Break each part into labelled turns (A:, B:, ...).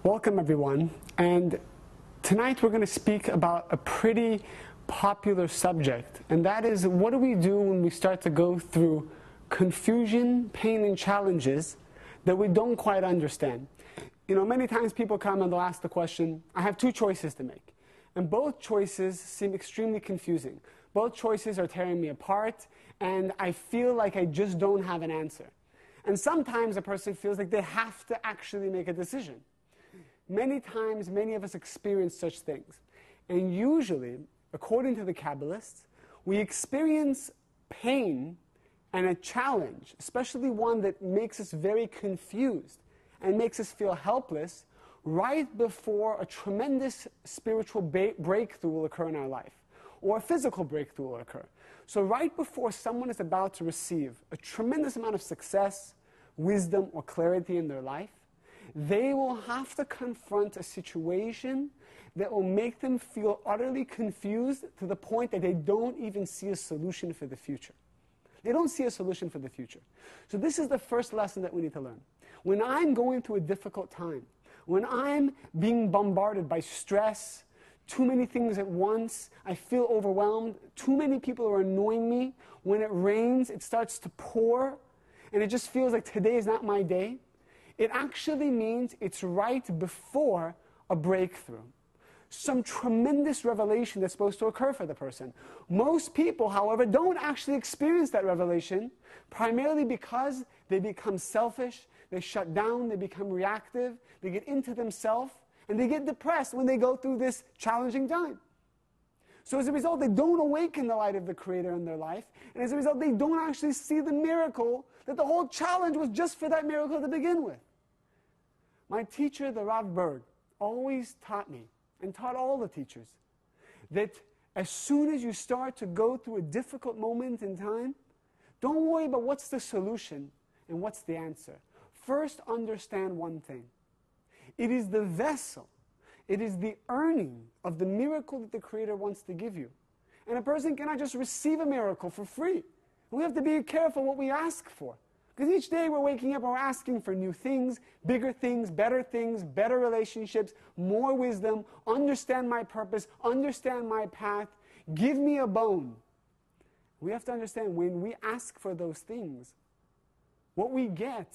A: Welcome everyone, and tonight we're going to speak about a pretty popular subject, and that is, what do we do when we start to go through confusion, pain, and challenges that we don't quite understand? You know, many times people come and they'll ask the question, I have two choices to make, and both choices seem extremely confusing. Both choices are tearing me apart, and I feel like I just don't have an answer. And sometimes a person feels like they have to actually make a decision. Many times, many of us experience such things. And usually, according to the Kabbalists, we experience pain and a challenge, especially one that makes us very confused and makes us feel helpless, right before a tremendous spiritual breakthrough will occur in our life, or a physical breakthrough will occur. So right before someone is about to receive a tremendous amount of success, wisdom, or clarity in their life, they will have to confront a situation that will make them feel utterly confused to the point that they don't even see a solution for the future. They don't see a solution for the future. So this is the first lesson that we need to learn. When I'm going through a difficult time, when I'm being bombarded by stress, too many things at once, I feel overwhelmed, too many people are annoying me, when it rains, it starts to pour, and it just feels like today is not my day, it actually means it's right before a breakthrough. Some tremendous revelation that's supposed to occur for the person. Most people, however, don't actually experience that revelation, primarily because they become selfish, they shut down, they become reactive, they get into themselves, and they get depressed when they go through this challenging time. So as a result, they don't awaken the light of the Creator in their life, and as a result, they don't actually see the miracle, that the whole challenge was just for that miracle to begin with. My teacher, the Rav Berg, always taught me, and taught all the teachers, that as soon as you start to go through a difficult moment in time, don't worry about what's the solution and what's the answer. First, understand one thing. It is the vessel, it is the earning of the miracle that the Creator wants to give you. And a person cannot just receive a miracle for free. We have to be careful what we ask for. Because each day we're waking up and we're asking for new things, better relationships, more wisdom, understand my purpose, understand my path, give me a bone. We have to understand, when we ask for those things, what we get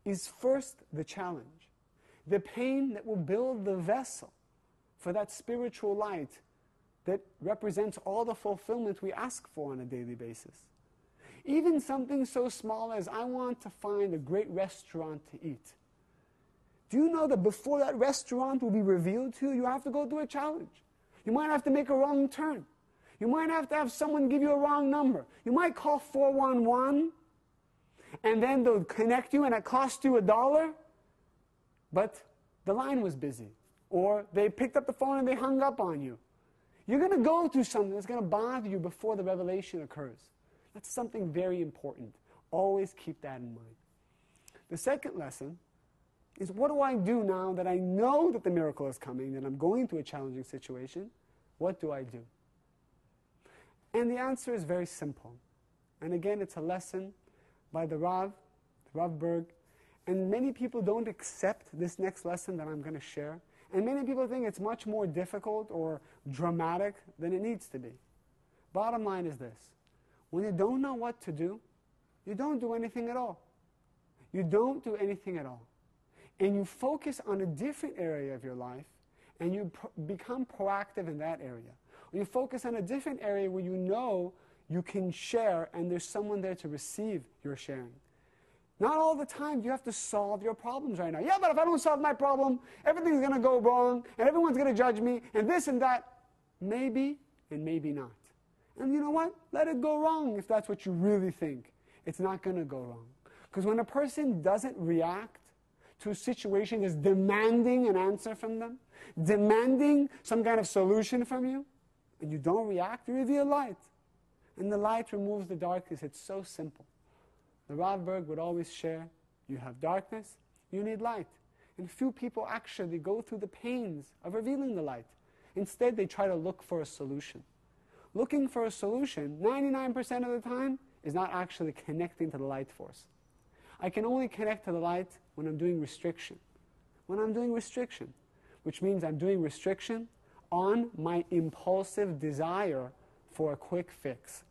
A: is first the challenge, the pain that will build the vessel for that spiritual light that represents all the fulfillment we ask for on a daily basis. Even something so small as, I want to find a great restaurant to eat. Do you know that before that restaurant will be revealed to you, you have to go through a challenge? You might have to make a wrong turn. You might have to have someone give you a wrong number. You might call 411, and then they'll connect you, and it costs you $1, but the line was busy. Or they picked up the phone and they hung up on you. You're going to go through something that's going to bother you before the revelation occurs. That's something very important. Always keep that in mind. The second lesson is, what do I do now that I know that the miracle is coming, that I'm going through a challenging situation? What do I do? And the answer is very simple. And again, it's a lesson by the Rav Berg. And many people don't accept this next lesson that I'm going to share. And many people think it's much more difficult or dramatic than it needs to be. Bottom line is this. When you don't know what to do, you don't do anything at all. You don't do anything at all. And you focus on a different area of your life, and you become proactive in that area. Or you focus on a different area where you know you can share, and there's someone there to receive your sharing. Not all the time do you have to solve your problems right now. Yeah, but if I don't solve my problem, everything's going to go wrong, and everyone's going to judge me, and this and that. Maybe, and maybe not. And you know what? Let it go wrong if that's what you really think. It's not going to go wrong. Because when a person doesn't react to a situation that's demanding an answer from them, demanding some kind of solution from you, and you don't react, you reveal light. And the light removes the darkness. It's so simple. The Rav Berg would always share, you have darkness, you need light. And few people actually go through the pains of revealing the light. Instead, they try to look for a solution. Looking for a solution, 99% of the time, is not actually connecting to the light force. I can only connect to the light when I'm doing restriction, When I'm doing restriction, which means I'm doing restriction on my impulsive desire for a quick fix,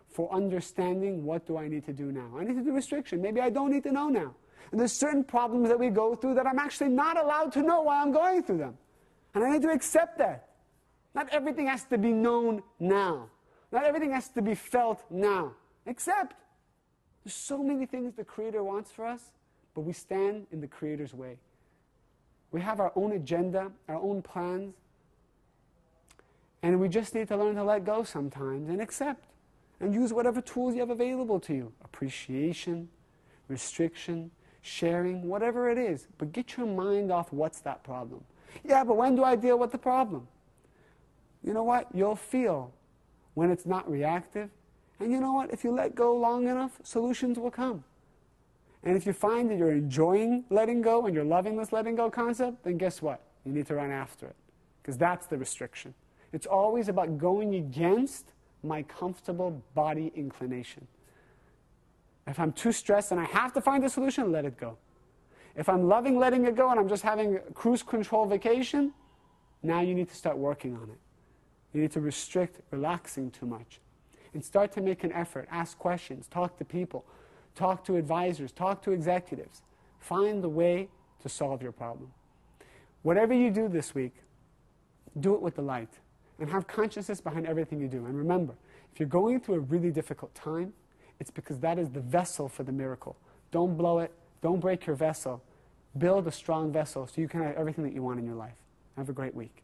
A: for understanding what do I need to do now. I need to do restriction. Maybe I don't need to know now. And there's certain problems that we go through that I'm actually not allowed to know why I'm going through them. And I need to accept that. Not everything has to be known now. Not everything has to be felt now. Accept. There's so many things the Creator wants for us, but we stand in the Creator's way. We have our own agenda, our own plans, and we just need to learn to let go sometimes and accept. And use whatever tools you have available to you. Appreciation, restriction, sharing, whatever it is. But get your mind off what's that problem. Yeah, but when do I deal with the problem? You know what? You'll feel when it's not reactive. And you know what? If you let go long enough, solutions will come. And if you find that you're enjoying letting go and you're loving this letting go concept, then guess what? You need to run after it. Because that's the restriction. It's always about going against my comfortable body inclination. If I'm too stressed and I have to find a solution, let it go. If I'm loving letting it go and I'm just having a cruise control vacation, now you need to start working on it. You need to restrict relaxing too much. And start to make an effort. Ask questions. Talk to people. Talk to advisors. Talk to executives. Find the way to solve your problem. Whatever you do this week, do it with the light. And have consciousness behind everything you do. And remember, if you're going through a really difficult time, it's because that is the vessel for the miracle. Don't blow it. Don't break your vessel. Build a strong vessel so you can have everything that you want in your life. Have a great week.